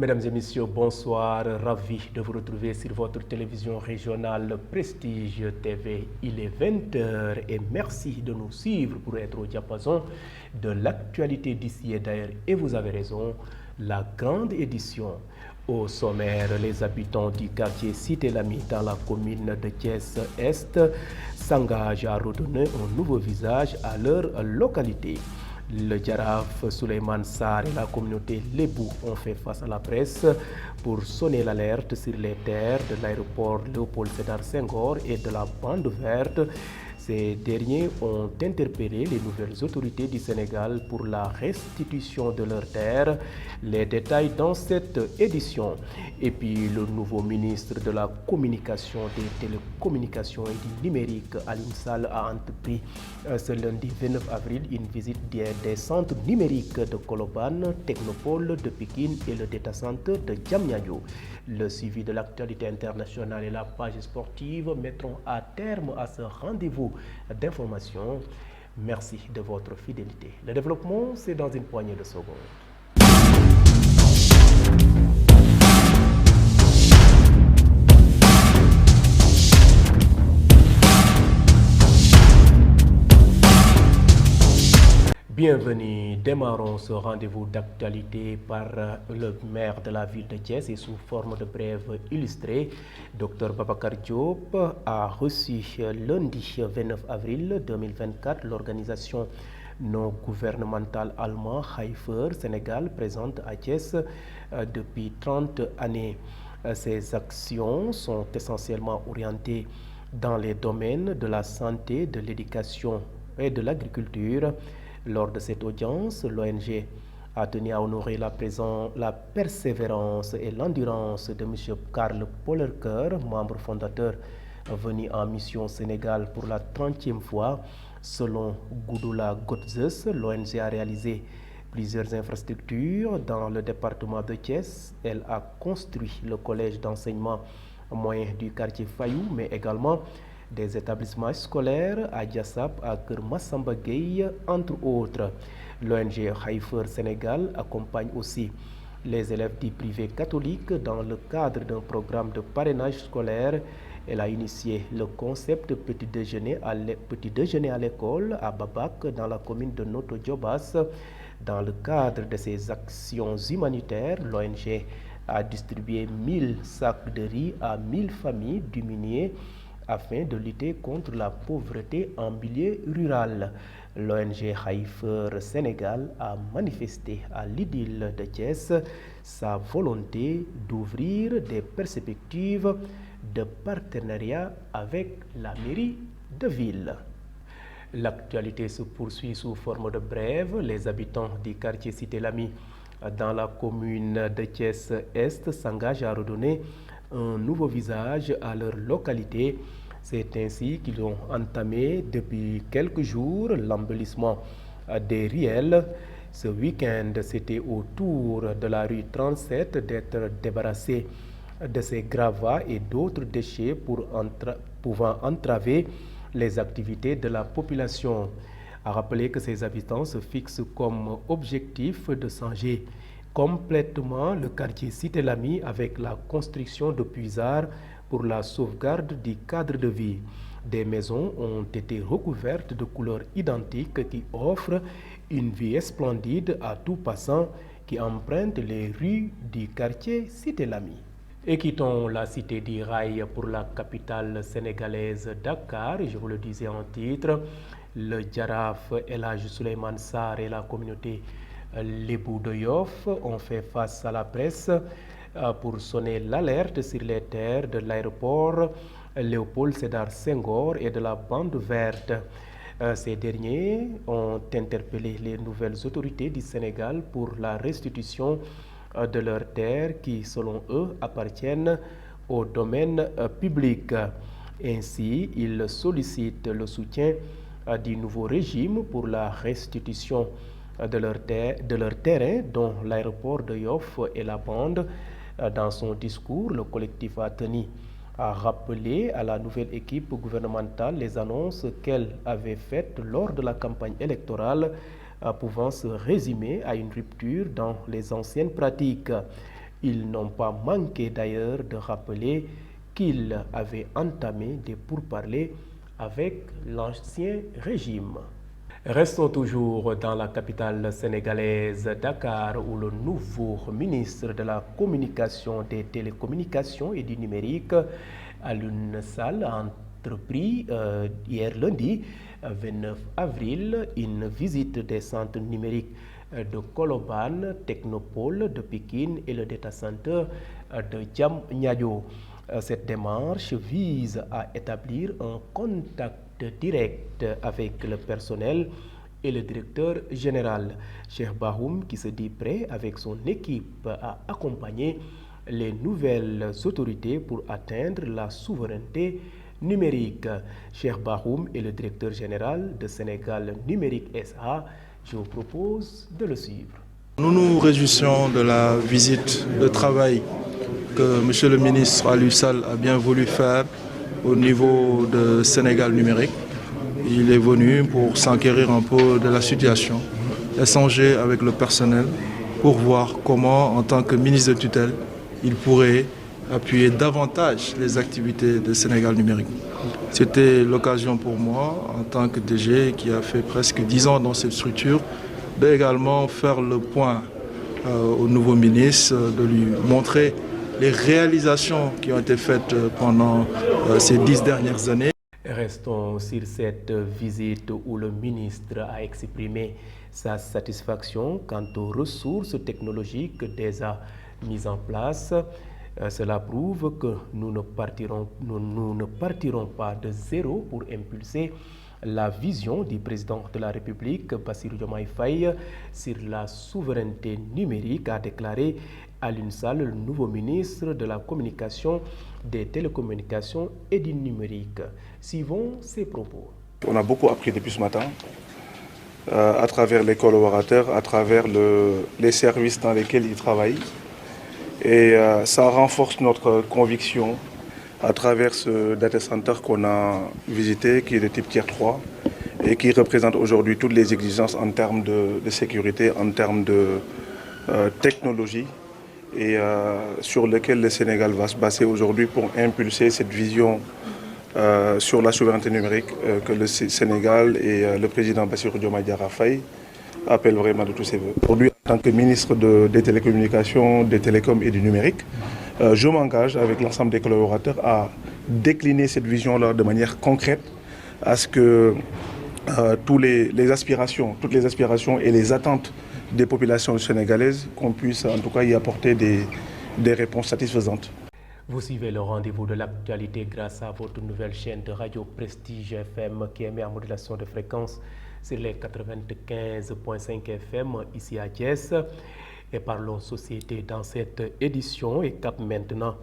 Mesdames et messieurs, bonsoir. Ravi de vous retrouver sur votre télévision régionale Prestige TV. Il est 20h et merci de nous suivre pour être au diapason de l'actualité d'ici et d'ailleurs. Et vous avez raison, la grande édition. Au sommaire, les habitants du quartier Cité Lamy dans la commune de Thiès-Est s'engagent à redonner un nouveau visage à leur localité. Le Djaraf Souleymane Sarr et la communauté Lébou ont fait face à la presse pour sonner l'alerte sur les terres de l'aéroport Léopold Sédar Senghor et de la bande verte. Ces derniers ont interpellé les nouvelles autorités du Sénégal pour la restitution de leurs terres. Les détails dans cette édition. Et puis le nouveau ministre de la Communication, des Télécommunications et du Numérique, Aline Sall, a entrepris ce lundi 29 avril une visite des centres numériques de Colobane, Technopole de Pékin et le data center de Diamniadio. Le suivi de l'actualité internationale et la page sportive mettront à terme à ce rendez-vous d'information. Merci de votre fidélité. Le développement, c'est dans une poignée de secondes. Bienvenue, démarrons ce rendez-vous d'actualité par le maire de la ville de Thiès et sous forme de brève illustrée. Dr Babacar Diop a reçu lundi 29 avril 2024 l'organisation non gouvernementale allemande Haifer Sénégal présente à Thiès depuis 30 années. Ces actions sont essentiellement orientées dans les domaines de la santé, de l'éducation et de l'agriculture. Lors de cette audience, l'ONG a tenu à honorer la persévérance et l'endurance de M. Karl Pollerker, membre fondateur venu en mission au Sénégal pour la 30e fois. Selon Goudoula Gotzes, l'ONG a réalisé plusieurs infrastructures dans le département de Thiès. Elle a construit le collège d'enseignement moyen du quartier Fayou, mais également des établissements scolaires à Diassap, à Kermassamba Gueye, entre autres. L'ONG Haifer Sénégal accompagne aussi les élèves du privé catholique dans le cadre d'un programme de parrainage scolaire. Elle a initié le concept petit déjeuner à l'école à Babak dans la commune de Noto Djobas. Dans le cadre de ces actions humanitaires, l'ONG a distribué 1000 sacs de riz à 1000 familles démunies afin de lutter contre la pauvreté en milieu rural. L'ONG Haifer Sénégal a manifesté à l'idylle de Thiès sa volonté d'ouvrir des perspectives de partenariat avec la mairie de ville. L'actualité se poursuit sous forme de brève. Les habitants du quartier Cité Lamy dans la commune de Thiès-Est s'engagent à redonner un nouveau visage à leur localité. C'est ainsi qu'ils ont entamé depuis quelques jours l'embellissement des ruelles. Ce week-end, c'était au tour de la rue 37 d'être débarrassé de ces gravats et d'autres déchets pouvant entraver les activités de la population. À rappeler que ces habitants se fixent comme objectif de changer complètement le quartier Cité Lamy avec la construction de puisards pour la sauvegarde du cadre de vie. Des maisons ont été recouvertes de couleurs identiques qui offrent une vie splendide à tout passant qui emprunte les rues du quartier Cité Lamy. Et quittons la cité du rail pour la capitale sénégalaise Dakar. Je vous le disais en titre, le Djaraf El Hadj Souleymane Sarr et la communauté Lébou de Yoff ont fait face à la presse pour sonner l'alerte sur les terres de l'aéroport Léopold Sédar Senghor et de la bande verte. Ces derniers ont interpellé les nouvelles autorités du Sénégal pour la restitution de leurs terres qui, selon eux, appartiennent au domaine public. Ainsi, ils sollicitent le soutien du nouveau régime pour la restitution de leur terrain, dont l'aéroport de Yoff et la bande. Dans son discours, le collectif a tenu à rappeler à la nouvelle équipe gouvernementale les annonces qu'elle avait faites lors de la campagne électorale, pouvant se résumer à une rupture dans les anciennes pratiques. Ils n'ont pas manqué d'ailleurs de rappeler qu'ils avaient entamé des pourparlers avec l'ancien régime. Restons toujours dans la capitale sénégalaise, Dakar, où le nouveau ministre de la Communication, des Télécommunications et du Numérique, Alioune Sall, a entrepris hier lundi 29 avril une visite des centres numériques de Colobane, Technopole de Pékin et le data center de Diamniadio. Cette démarche vise à établir un contact direct avec le personnel et le directeur général. Cheikh Bahoum, qui se dit prêt avec son équipe à accompagner les nouvelles autorités pour atteindre la souveraineté numérique. Cheikh Bahoum est le directeur général de Sénégal Numérique SA. Je vous propose de le suivre. Nous nous réjouissons de la visite de travail que M. le ministre Alioune Sall a bien voulu faire au niveau de Sénégal Numérique. Il est venu pour s'enquérir un peu de la situation, échanger avec le personnel pour voir comment, en tant que ministre de tutelle, il pourrait appuyer davantage les activités de Sénégal Numérique. C'était l'occasion pour moi, en tant que DG qui a fait presque 10 ans dans cette structure, d'également faire le point au nouveau ministre, de lui montrer les réalisations qui ont été faites pendant ces 10 dernières années. Restons sur cette visite où le ministre a exprimé sa satisfaction quant aux ressources technologiques déjà mises en place. Cela prouve que nous ne partirons pas de zéro pour impulser la vision du président de la République, Bassirou Diomaye Faye, sur la souveraineté numérique, a déclaré Alioune Sall, le nouveau ministre de la Communication, des Télécommunications et du Numérique. Suivons ses propos. On a beaucoup appris depuis ce matin, à travers les collaborateurs, à travers les services dans lesquels ils travaillent. Et ça renforce notre conviction à travers ce data center qu'on a visité, qui est de type Tier 3 et qui représente aujourd'hui toutes les exigences en termes de sécurité, en termes de technologie, et sur lequel le Sénégal va se baser aujourd'hui pour impulser cette vision sur la souveraineté numérique que le Sénégal et le président Bassirou Diomaye Diakhar Faye appellent vraiment de tous ses voeux. Aujourd'hui, en tant que ministre des Télécommunications, des Télécoms et du Numérique, je m'engage avec l'ensemble des collaborateurs à décliner cette vision-là de manière concrète, à ce que toutes les aspirations et les attentes des populations sénégalaises, qu'on puisse en tout cas y apporter des réponses satisfaisantes. Vous suivez le rendez-vous de l'actualité grâce à votre nouvelle chaîne de radio Prestige FM qui émet en modulation de fréquence sur les 95.5 FM ici à Thiès. Et parlons société dans cette édition et cap maintenant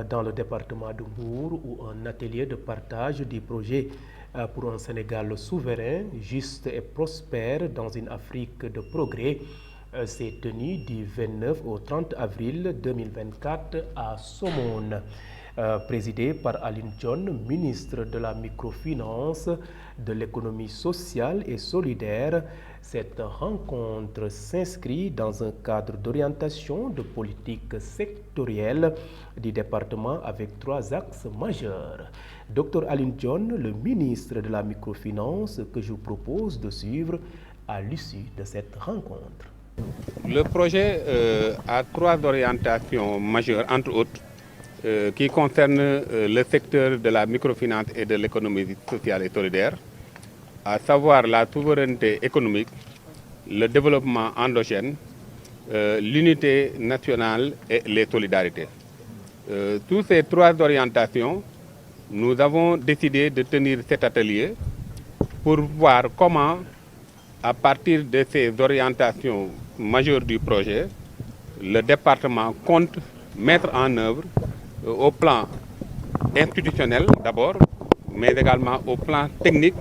dans le département de Mbour où un atelier de partage du projet pour un Sénégal souverain, juste et prospère dans une Afrique de progrès s'est tenu du 29 au 30 avril 2024 à Somone. Présidé par Alioune Dione, ministre de la microfinance, de l'économie sociale et solidaire, cette rencontre s'inscrit dans un cadre d'orientation de politique sectorielle du département avec 3 axes majeurs. Dr Alioune Dione, le ministre de la microfinance, que je vous propose de suivre à l'issue de cette rencontre. Le projet a 3 orientations majeures, entre autres, qui concernent le secteur de la microfinance et de l'économie sociale et solidaire, à savoir la souveraineté économique, le développement endogène, l'unité nationale et les solidarités. Tous ces 3 orientations, nous avons décidé de tenir cet atelier pour voir comment, à partir de ces orientations majeures du projet, le département compte mettre en œuvre au plan institutionnel d'abord, mais également au plan technique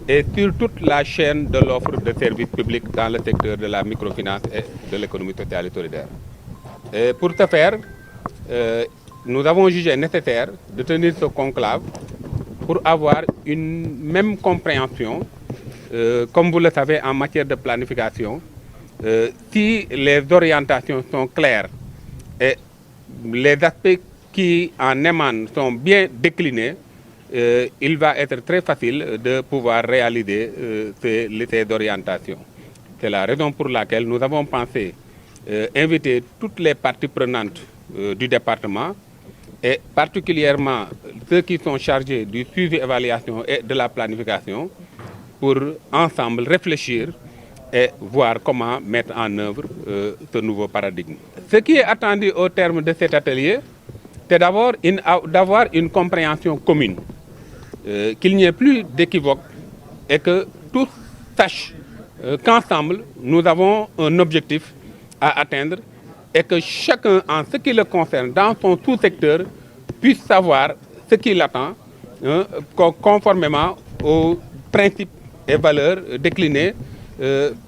et sur toute la chaîne de l'offre de services publics dans le secteur de la microfinance et de l'économie sociale et solidaire. Et pour ce faire, nous avons jugé nécessaire de tenir ce conclave pour avoir une même compréhension, comme vous le savez en matière de planification. Si les orientations sont claires et les aspects qui en émanent sont bien déclinés, il va être très facile de pouvoir réaliser ces orientations. C'est la raison pour laquelle nous avons pensé inviter toutes les parties prenantes du département et particulièrement ceux qui sont chargés du suivi, évaluation et de la planification pour ensemble réfléchir et voir comment mettre en œuvre ce nouveau paradigme. Ce qui est attendu au terme de cet atelier, c'est d'abord d'avoir une compréhension commune, qu'il n'y ait plus d'équivoque et que tous sachent qu'ensemble, nous avons un objectif à atteindre et que chacun, en ce qui le concerne, dans son sous-secteur, puisse savoir ce qui l'attend, conformément aux principes et valeurs déclinés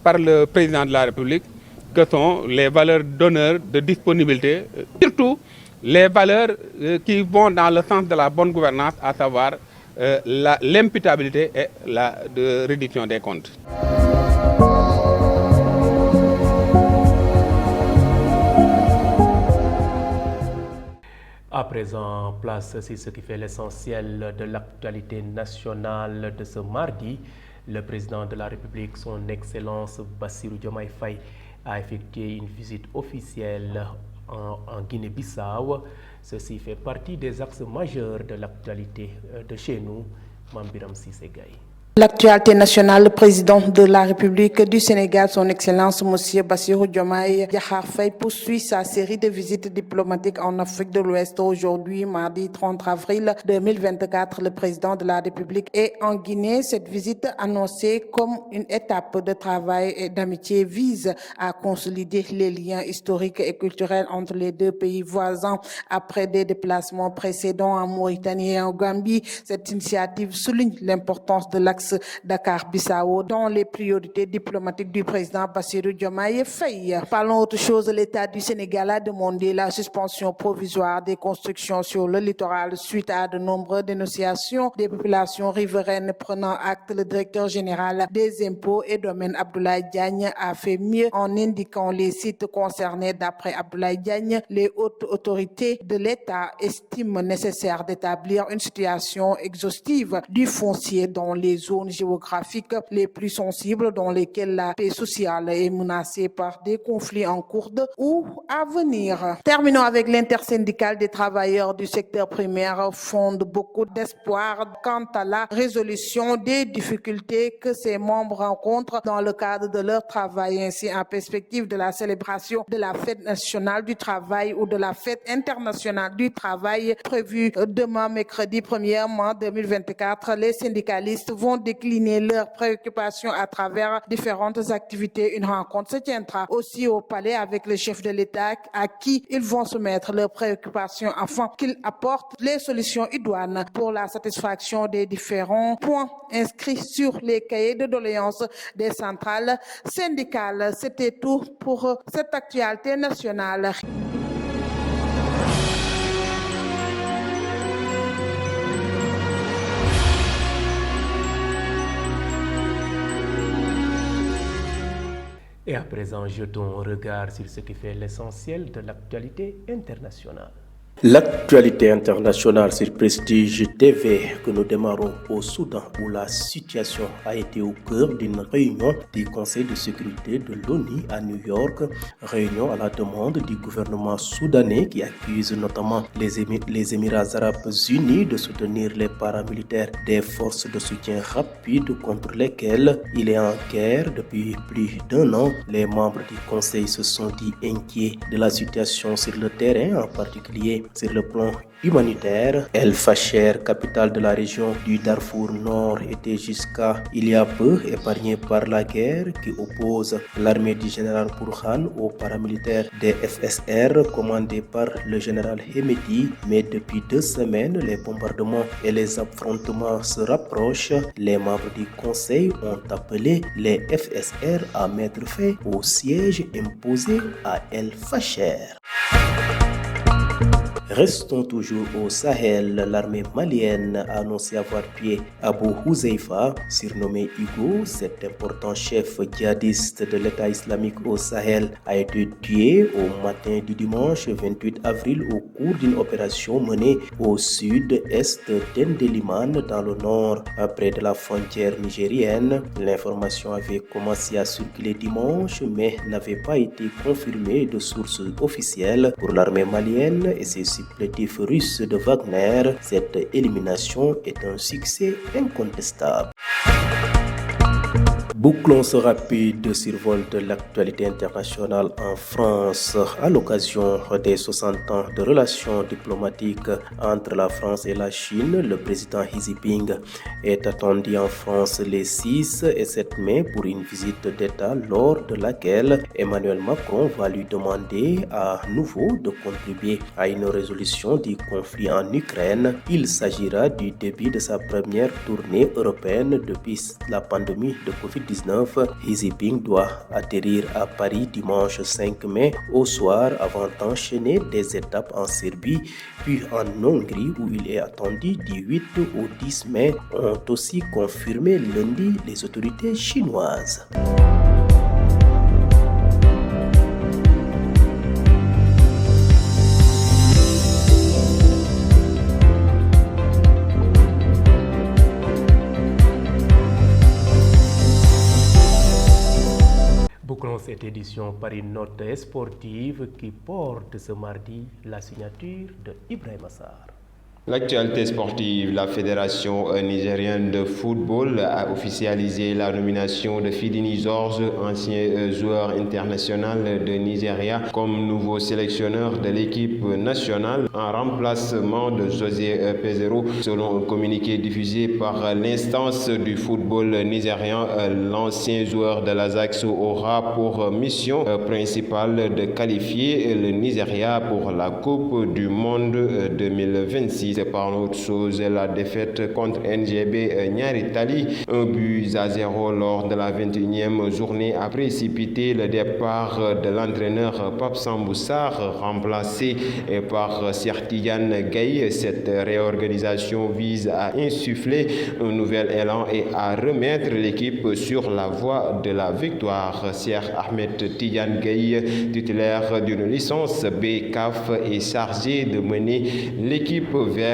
par le président de la République, que sont les valeurs d'honneur, de disponibilité, surtout les valeurs qui vont dans le sens de la bonne gouvernance, à savoir l'imputabilité et la réduction des comptes. À présent, place sur ce qui fait l'essentiel de l'actualité nationale de ce mardi. Le président de la République, son Excellence Bassirou Diomaye Faye, a effectué une visite officielle en Guinée-Bissau. Ceci fait partie des axes majeurs de l'actualité de chez nous. Mambiram Cissé Gaye. L'actualité nationale, le président de la République du Sénégal, son Excellence M. Bassirou Diomaye Diakhar Faye, poursuit sa série de visites diplomatiques en Afrique de l'Ouest. Aujourd'hui, mardi 30 avril 2024, le président de la République est en Guinée. Cette visite, annoncée comme une étape de travail et d'amitié, vise à consolider les liens historiques et culturels entre les deux pays voisins. Après des déplacements précédents en Mauritanie et en Gambie, cette initiative souligne l'importance de l'axe Dakar-Bissau dans les priorités diplomatiques du président Bassirou Diomaye Faye. Parlons autre chose. L'État du Sénégal a demandé la suspension provisoire des constructions sur le littoral suite à de nombreuses dénonciations des populations riveraines. Prenant acte, le directeur général des impôts et domaines Abdoulaye Diagne a fait mieux en indiquant les sites concernés. D'après Abdoulaye Diagne, les hautes autorités de l'État estiment nécessaire d'établir une situation exhaustive du foncier dans les zones géographiques les plus sensibles dans lesquelles la paix sociale est menacée par des conflits en cours ou à venir. Terminons avec l'intersyndicale des travailleurs du secteur primaire fonde beaucoup d'espoir quant à la résolution des difficultés que ses membres rencontrent dans le cadre de leur travail. Ainsi, en perspective de la célébration de la fête nationale du travail ou de la fête internationale du travail prévue demain mercredi 1er mai 2024, les syndicalistes vont décliner leurs préoccupations à travers différentes activités. Une rencontre se tiendra aussi au palais avec le chef de l'État à qui ils vont soumettre leurs préoccupations afin qu'il apporte les solutions idoines pour la satisfaction des différents points inscrits sur les cahiers de doléances des centrales syndicales. C'était tout pour cette actualité nationale. Et à présent, jetons un regard sur ce qui fait l'essentiel de l'actualité internationale. L'actualité internationale sur Prestige TV que nous démarrons au Soudan où la situation a été au cœur d'une réunion du Conseil de sécurité de l'ONU à New York, réunion à la demande du gouvernement soudanais qui accuse notamment les Émirats arabes unis de soutenir les paramilitaires des forces de soutien rapide contre lesquelles il est en guerre depuis plus d'1 an. Les membres du Conseil se sont dit inquiets de la situation sur le terrain, en particulier sur le plan humanitaire. El Fasher, capitale de la région du Darfour Nord, était jusqu'à il y a peu épargnée par la guerre qui oppose l'armée du général Burhan aux paramilitaires des FSR commandés par le général Hemeti. Mais depuis 2 semaines, les bombardements et les affrontements se rapprochent. Les membres du Conseil ont appelé les FSR à mettre fin au siège imposé à El Fasher. Restons toujours au Sahel. L'armée malienne a annoncé avoir tué Abou Houzeifa, surnommé Hugo. Cet important chef djihadiste de l'État islamique au Sahel a été tué au matin du dimanche 28 avril au cours d'une opération menée au sud-est d'Endeliman dans le nord, près de la frontière nigérienne. L'information avait commencé à circuler dimanche mais n'avait pas été confirmée de sources officielles. Pour l'armée malienne et ses supplétifs russes de Wagner, cette élimination est un succès incontestable. Bouclons ce rapide survol de l'actualité internationale en France à l'occasion des 60 ans de relations diplomatiques entre la France et la Chine. Le président Xi Jinping est attendu en France les 6 et 7 mai pour une visite d'État lors de laquelle Emmanuel Macron va lui demander à nouveau de contribuer à une résolution du conflit en Ukraine. Il s'agira du début de sa première tournée européenne depuis la pandémie de Covid-19. Xi Jinping doit atterrir à Paris dimanche 5 mai au soir avant d'enchaîner des étapes en Serbie puis en Hongrie où il est attendu du 8 au 10 mai, ont aussi confirmé lundi les autorités chinoises. Bouclons cette édition par une note sportive qui porte ce mardi la signature de Ibrahima Sarr. L'actualité sportive, la Fédération nigérienne de football a officialisé la nomination de Fidini George, ancien joueur international de Nigeria, comme nouveau sélectionneur de l'équipe nationale en remplacement de José Peseiro. Selon un communiqué diffusé par l'instance du football nigérian, l'ancien joueur de l'Ajax aura pour mission principale de qualifier le Nigeria pour la Coupe du Monde 2026. Par autre chose, la défaite contre NGB Niaritali, 1-0 lors de la 21e journée, a précipité le départ de l'entraîneur Pape Sambou Sarr, remplacé par Tidiane Gaye. Cette réorganisation vise à insuffler un nouvel élan et à remettre l'équipe sur la voie de la victoire. Cheikh Ahmed Tidiane Gaye, titulaire d'une licence B-CAF, est chargé de mener l'équipe vers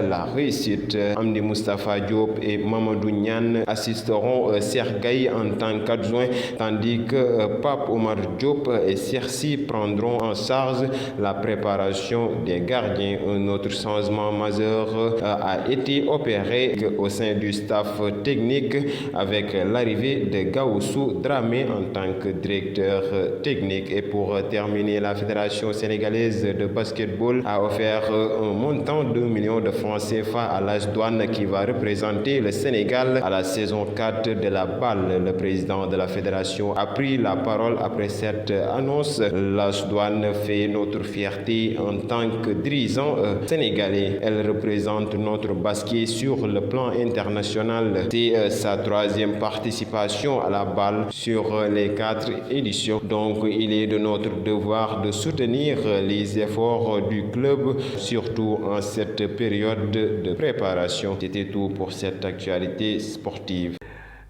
la réussite. Amdi Moustapha Diop et Mamadou Niane assisteront Sergaï en tant qu'adjoint, tandis que Pape Omar Diop et Sersi prendront en charge la préparation des gardiens. Un autre changement majeur a été opéré au sein du staff technique avec l'arrivée de Gaoussou Dramé en tant que directeur technique. Et pour terminer, la Fédération sénégalaise de basketball a offert un montant de 1 million de francs CFA à l'AS Douanes qui va représenter le Sénégal à la saison 4 de la balle. Le président de la fédération a pris la parole après cette annonce. L'AS Douanes fait notre fierté en tant que dirigeant sénégalais. Elle représente notre basket sur le plan international. C'est sa 3e participation à la balle sur les 4 éditions. Donc il est de notre devoir de soutenir les efforts du club, surtout en cette période de préparation. C'était tout pour cette actualité sportive.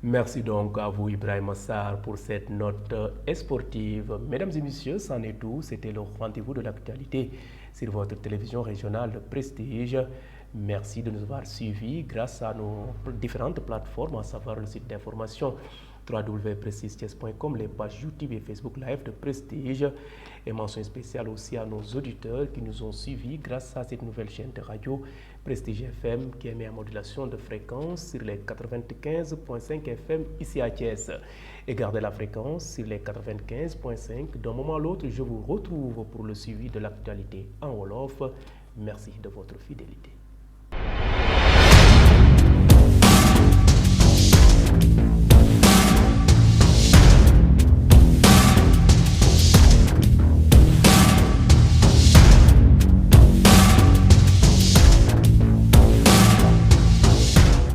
Merci donc à vous Ibrahima Sarr pour cette note sportive. Mesdames et messieurs, c'en est tout. C'était le rendez-vous de l'actualité sur votre télévision régionale de Prestige. Merci de nous avoir suivis grâce à nos différentes plateformes, à savoir le site d'information www.prestigethies.com, les pages YouTube et Facebook Live de Prestige. Et mention spéciale aussi à nos auditeurs qui nous ont suivis grâce à cette nouvelle chaîne de radio Prestige FM qui émet en modulation de fréquence sur les 95.5 FM ici à Thiès. Et gardez la fréquence sur les 95.5. D'un moment à l'autre, je vous retrouve pour le suivi de l'actualité en Wolof. Merci de votre fidélité.